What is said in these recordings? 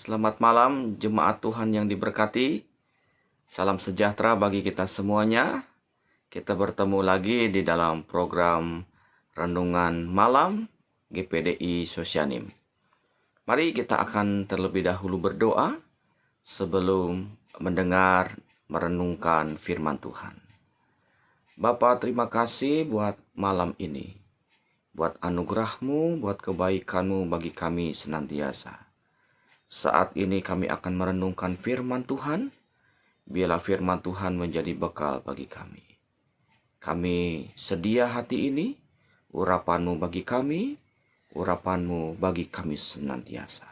Selamat malam jemaat Tuhan yang diberkati. Salam sejahtera bagi kita semuanya. Kita bertemu lagi di dalam program Renungan Malam GPDI Sosianim. Mari kita akan terlebih dahulu berdoa sebelum mendengar merenungkan firman Tuhan. Bapa, terima kasih buat malam ini. Buat anugerah-Mu, buat kebaikan-Mu bagi kami senantiasa. Saat ini kami akan merenungkan firman Tuhan. Biarlah firman Tuhan menjadi bekal bagi kami. Kami sedia hati ini, urapan-Mu bagi kami, urapan-Mu bagi kami senantiasa.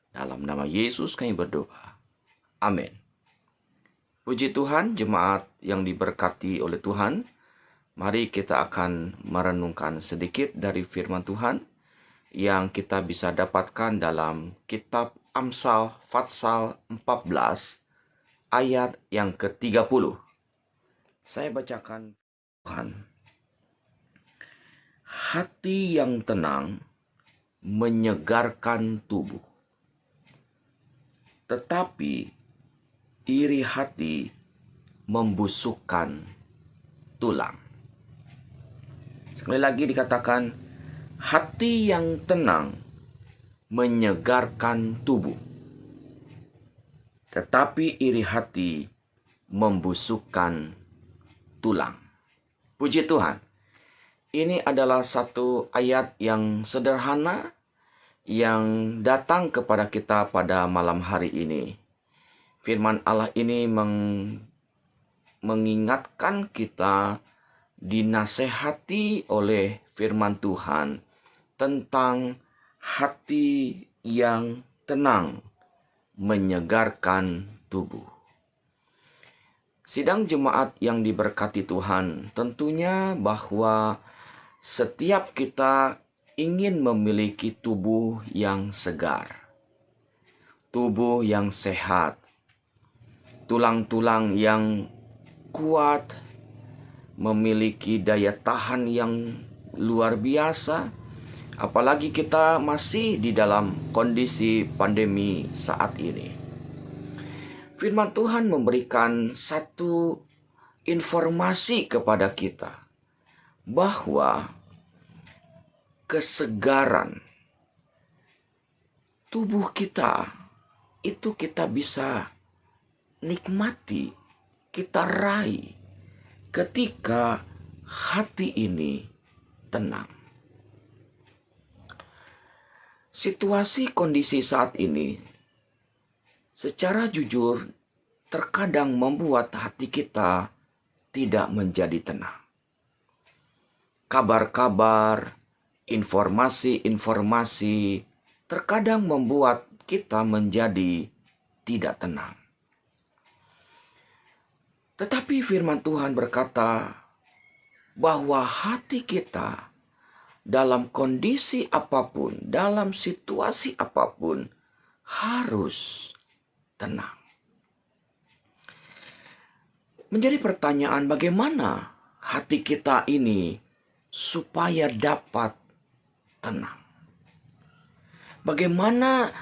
Dalam nama Yesus kami berdoa. Amin. Puji Tuhan, jemaat yang diberkati oleh Tuhan. Mari kita akan merenungkan sedikit dari firman Tuhan yang kita bisa dapatkan dalam kitab Amsal Fatsal 14 ayat yang ke-30. Saya bacakan Tuhan. Hati yang tenang menyegarkan tubuh, tetapi iri hati membusukkan tulang. Sekali lagi dikatakan, hati yang tenang menyegarkan tubuh, tetapi iri hati membusukkan tulang. Puji Tuhan. Ini adalah satu ayat yang sederhana yang datang kepada kita pada malam hari ini. Firman Allah ini mengingatkan kita, dinasehati oleh firman Tuhan tentang hati yang tenang menyegarkan tubuh. Sidang jemaat yang diberkati Tuhan, tentunya bahwa setiap kita ingin memiliki tubuh yang segar, tubuh yang sehat, tulang-tulang yang kuat, memiliki daya tahan yang luar biasa. Apalagi kita masih di dalam kondisi pandemi saat ini. Firman Tuhan memberikan satu informasi kepada kita bahwa kesegaran tubuh kita itu kita bisa nikmati, kita raih ketika hati ini tenang. Situasi kondisi saat ini secara jujur terkadang membuat hati kita tidak menjadi tenang. Kabar-kabar, informasi-informasi terkadang membuat kita menjadi tidak tenang. Tetapi firman Tuhan berkata bahwa hati kita dalam kondisi apapun, dalam situasi apapun, harus tenang. Menjadi pertanyaan, bagaimana hati kita ini supaya dapat tenang? Bagaimana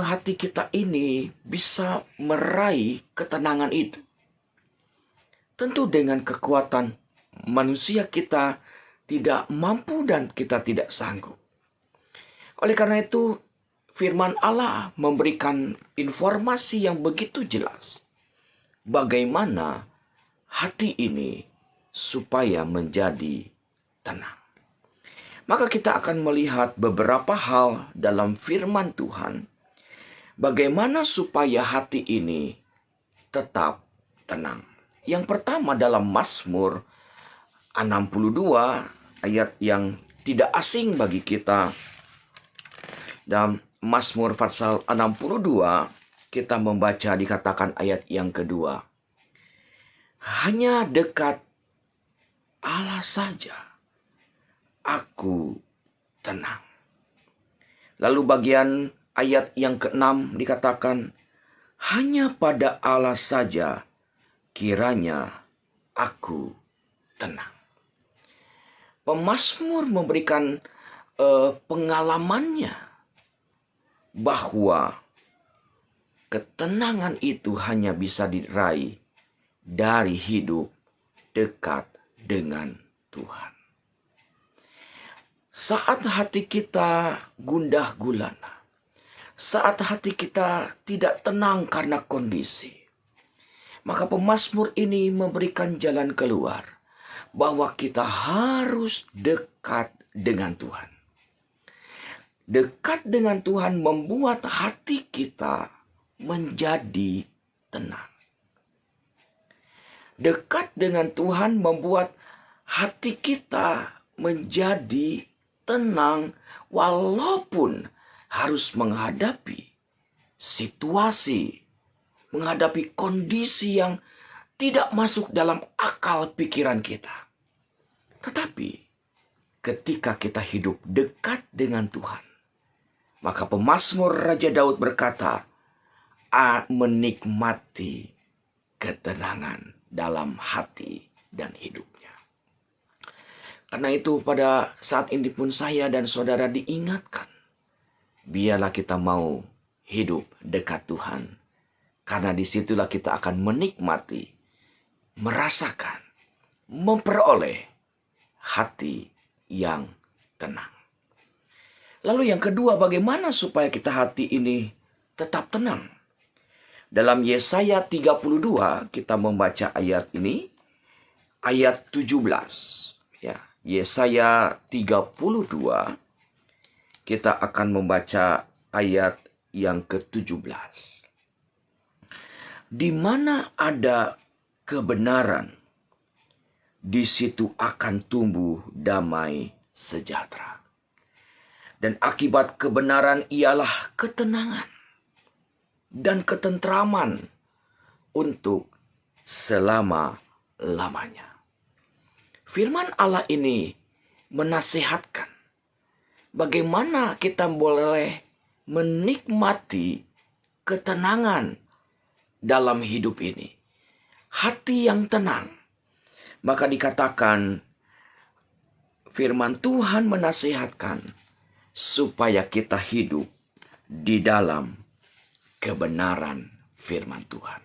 hati kita ini bisa meraih ketenangan itu? Tentu dengan kekuatan manusia kita tidak mampu dan kita tidak sanggup. Oleh karena itu, firman Allah memberikan informasi yang begitu jelas bagaimana hati ini supaya menjadi tenang. Maka kita akan melihat beberapa hal dalam firman Tuhan bagaimana supaya hati ini tetap tenang. Yang pertama dalam Mazmur 62 ayat yang tidak asing bagi kita. Dalam Mazmur Fatsal 62 kita membaca dikatakan ayat yang kedua. Hanya dekat Allah saja aku tenang. Lalu bagian ayat yang ke-6 dikatakan, hanya pada Allah saja kiranya aku tenang. Pemazmur memberikan pengalamannya bahwa ketenangan itu hanya bisa diraih dari hidup dekat dengan Tuhan. Saat hati kita gundah gulana, saat hati kita tidak tenang karena kondisi, maka pemazmur ini memberikan jalan keluar bahwa kita harus dekat dengan Tuhan. Dekat dengan Tuhan membuat hati kita menjadi tenang. Dekat dengan Tuhan membuat hati kita menjadi tenang walaupun harus menghadapi situasi, menghadapi kondisi yang tidak masuk dalam akal pikiran kita. Tetapi ketika kita hidup dekat dengan Tuhan, maka pemazmur Raja Daud berkata, menikmati ketenangan dalam hati dan hidupnya. Karena itu pada saat ini pun saya dan saudara diingatkan, biarlah kita mau hidup dekat Tuhan. Karena disitulah kita akan menikmati, merasakan, memperoleh hati yang tenang. Lalu yang kedua, bagaimana supaya kita hati ini tetap tenang? Dalam Yesaya 32 kita membaca ayat ini, ayat 17. Ya, Yesaya 32 kita akan membaca ayat yang ke-17. Di mana ada kebenaran, di situ akan tumbuh damai sejahtera. Dan akibat kebenaran ialah ketenangan dan ketentraman untuk selama-lamanya. Firman Allah ini menasihatkan bagaimana kita boleh menikmati ketenangan dalam hidup ini. Hati yang tenang. Maka dikatakan firman Tuhan menasihatkan supaya kita hidup di dalam kebenaran firman Tuhan.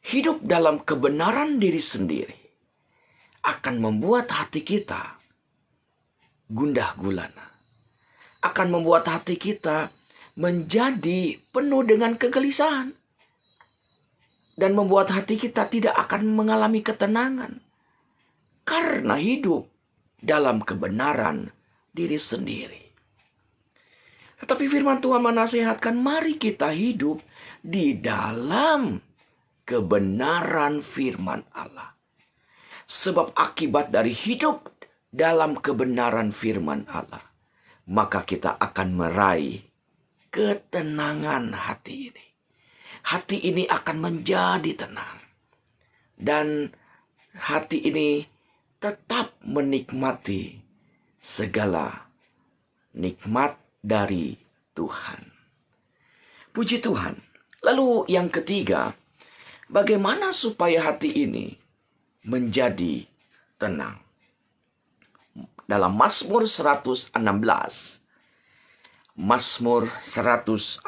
Hidup dalam kebenaran diri sendiri akan membuat hati kita gundah gulana. Akan membuat hati kita menjadi penuh dengan kegelisahan. Dan membuat hati kita tidak akan mengalami ketenangan. Karena hidup dalam kebenaran diri sendiri. Tetapi firman Tuhan menasihatkan, mari kita hidup di dalam kebenaran firman Allah. Sebab akibat dari hidup dalam kebenaran firman Allah, maka kita akan meraih ketenangan hati ini. Hati ini akan menjadi tenang. Dan hati ini tetap menikmati segala nikmat dari Tuhan. Puji Tuhan. Lalu yang ketiga, bagaimana supaya hati ini menjadi tenang? Dalam Mazmur 116. Mazmur 116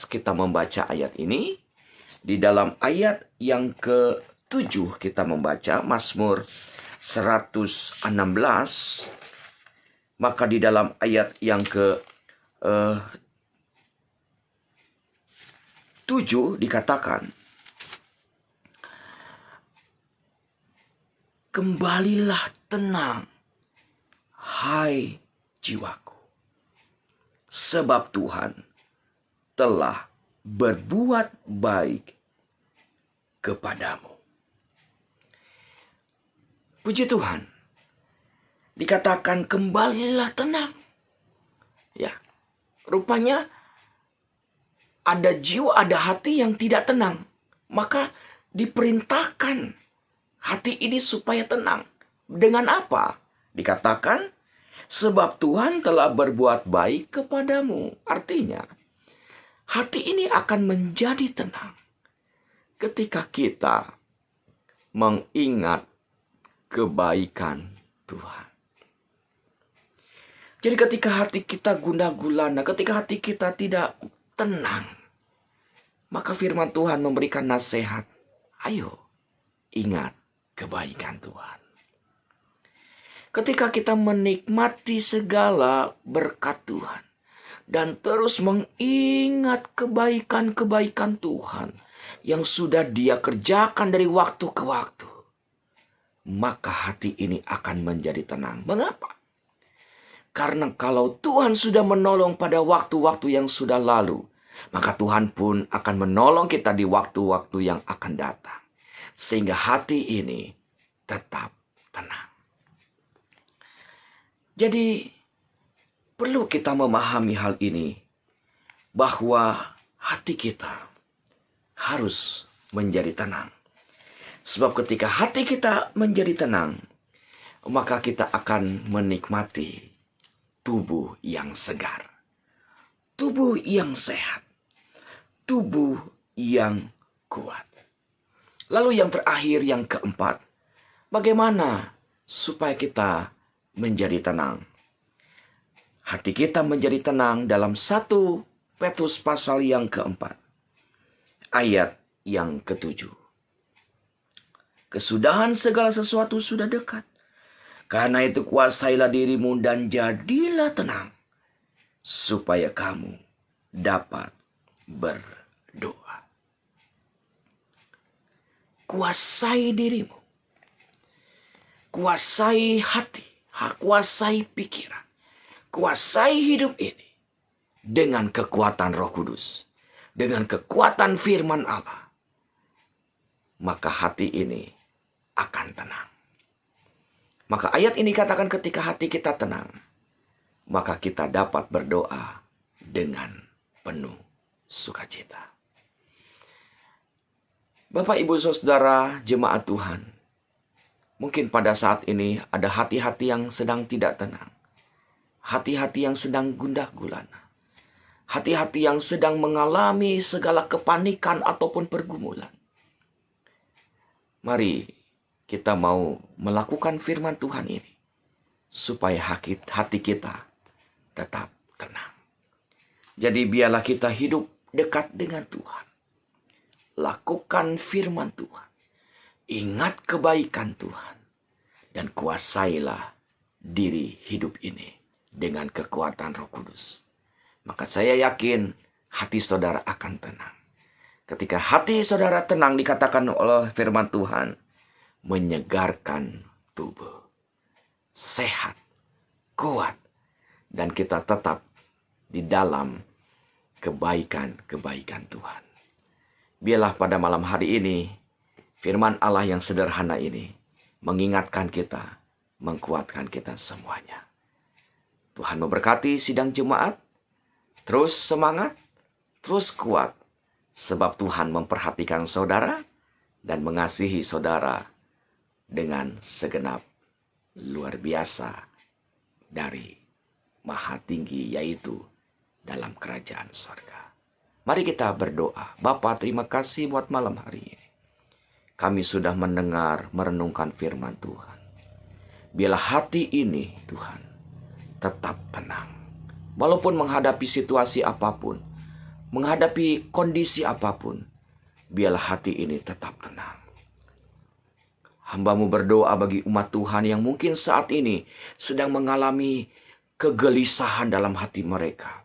kita membaca ayat ini. Di dalam ayat yang ke-7 kita membaca Mazmur 116. Maka di dalam ayat yang ke-7 dikatakan, kembalilah tenang, hai jiwaku, sebab Tuhan telah berbuat baik kepadamu. Puji Tuhan. Dikatakan kembalilah tenang. Ya, rupanya ada jiwa, ada hati yang tidak tenang. Maka diperintahkan hati ini supaya tenang. Dengan apa? Dikatakan, sebab Tuhan telah berbuat baik kepadamu. Artinya, hati ini akan menjadi tenang ketika kita mengingat kebaikan Tuhan. Jadi ketika hati kita gundah gulana, ketika hati kita tidak tenang. Maka firman Tuhan memberikan nasihat. Ayo, ingat kebaikan Tuhan. Ketika kita menikmati segala berkat Tuhan dan terus mengingat kebaikan-kebaikan Tuhan yang sudah Dia kerjakan dari waktu ke waktu, maka hati ini akan menjadi tenang. Mengapa? Karena kalau Tuhan sudah menolong pada waktu-waktu yang sudah lalu, maka Tuhan pun akan menolong kita di waktu-waktu yang akan datang. Sehingga hati ini tetap tenang. Jadi perlu kita memahami hal ini, bahwa hati kita harus menjadi tenang. Sebab ketika hati kita menjadi tenang, maka kita akan menikmati tubuh yang segar, tubuh yang sehat, tubuh yang kuat. Lalu yang terakhir, yang keempat, bagaimana supaya kita menjadi tenang? Hati kita menjadi tenang dalam 1 Petrus pasal yang keempat, ayat yang ke-7. Kesudahan segala sesuatu sudah dekat. Karena itu kuasailah dirimu dan jadilah tenang, supaya kamu dapat berdoa. Kuasai dirimu. Kuasai hati. Kuasai pikiran. Kuasai hidup ini dengan kekuatan Roh Kudus. Dengan kekuatan firman Allah. Maka hati ini akan tenang. Maka ayat ini katakan ketika hati kita tenang, maka kita dapat berdoa dengan penuh sukacita. Bapak, Ibu, Saudara, jemaat Tuhan, mungkin pada saat ini ada hati-hati yang sedang tidak tenang. Hati-hati yang sedang gundah gulana. Hati-hati yang sedang mengalami segala kepanikan ataupun pergumulan. Mari kita mau melakukan firman Tuhan ini, supaya hati kita tetap tenang. Jadi biarlah kita hidup dekat dengan Tuhan. Lakukan firman Tuhan. Ingat kebaikan Tuhan. Dan kuasailah diri hidup ini dengan kekuatan Roh Kudus. Maka saya yakin hati saudara akan tenang. Ketika hati saudara tenang, dikatakan oleh firman Tuhan, menyegarkan tubuh. Sehat, kuat, dan kita tetap di dalam kebaikan-kebaikan Tuhan. Biarlah pada malam hari ini, firman Allah yang sederhana ini mengingatkan kita, mengkuatkan kita semuanya. Tuhan memberkati sidang jemaat. Terus semangat, terus kuat. Sebab Tuhan memperhatikan saudara dan mengasihi saudara dengan segenap luar biasa dari Maha Tinggi, yaitu dalam kerajaan sorga. Mari kita berdoa. Bapa, terima kasih buat malam hari ini. Kami sudah mendengar, merenungkan firman Tuhan. Biarlah hati ini, Tuhan, tetap tenang. Walaupun menghadapi situasi apapun, menghadapi kondisi apapun, biarlah hati ini tetap tenang. Hamba-Mu berdoa bagi umat Tuhan yang mungkin saat ini sedang mengalami kegelisahan dalam hati mereka.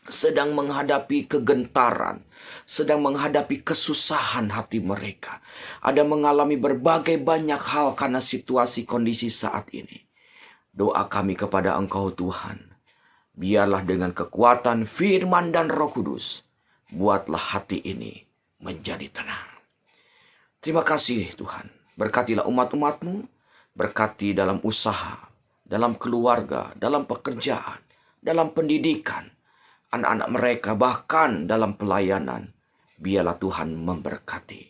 Sedang menghadapi kegentaran, sedang menghadapi kesusahan hati mereka. Ada mengalami berbagai banyak hal karena situasi kondisi saat ini. Doa kami kepada Engkau Tuhan, biarlah dengan kekuatan firman dan Roh Kudus, buatlah hati ini menjadi tenang. Terima kasih Tuhan, berkatilah umat-umat-Mu, berkati dalam usaha, dalam keluarga, dalam pekerjaan, dalam pendidikan, anak-anak mereka, bahkan dalam pelayanan. Biarlah Tuhan memberkati.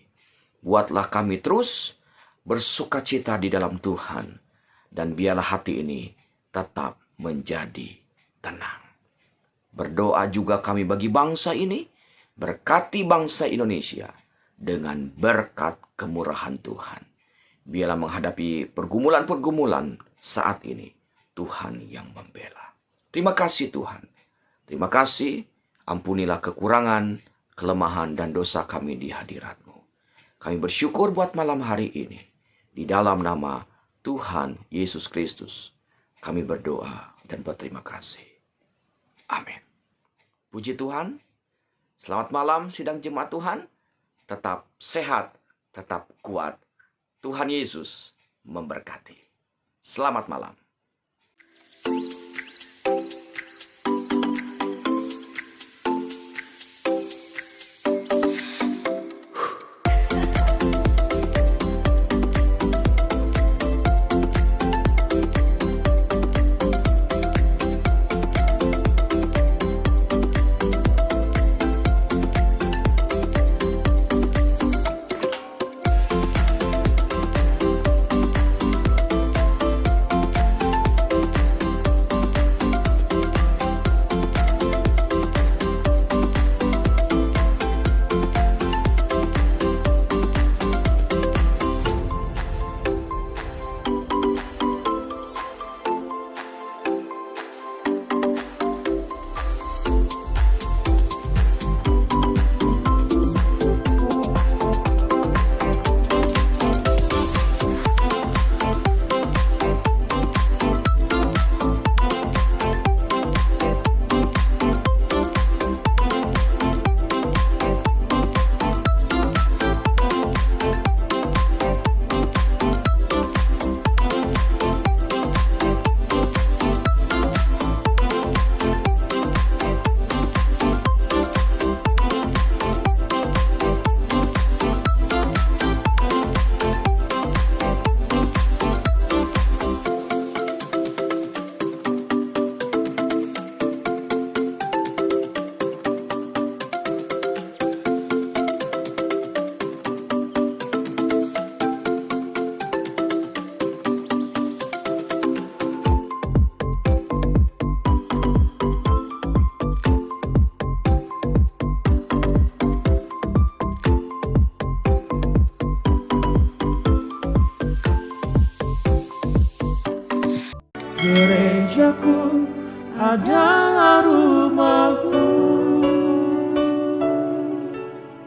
Buatlah kami terus bersukacita di dalam Tuhan. Dan biarlah hati ini tetap menjadi tenang. Berdoa juga kami bagi bangsa ini. Berkati bangsa Indonesia dengan berkat kemurahan Tuhan. Biarlah menghadapi pergumulan-pergumulan saat ini, Tuhan yang membela. Terima kasih Tuhan. Terima kasih Ampunilah kekurangan, kelemahan, dan dosa kami di hadirat-Mu. Kami bersyukur buat malam hari ini. Di dalam nama Tuhan Yesus Kristus, kami berdoa dan berterima kasih. Amin. Puji Tuhan. Selamat malam sidang jemaat Tuhan. Tetap sehat, tetap kuat. Tuhan Yesus memberkati. Selamat malam. Gerejaku ada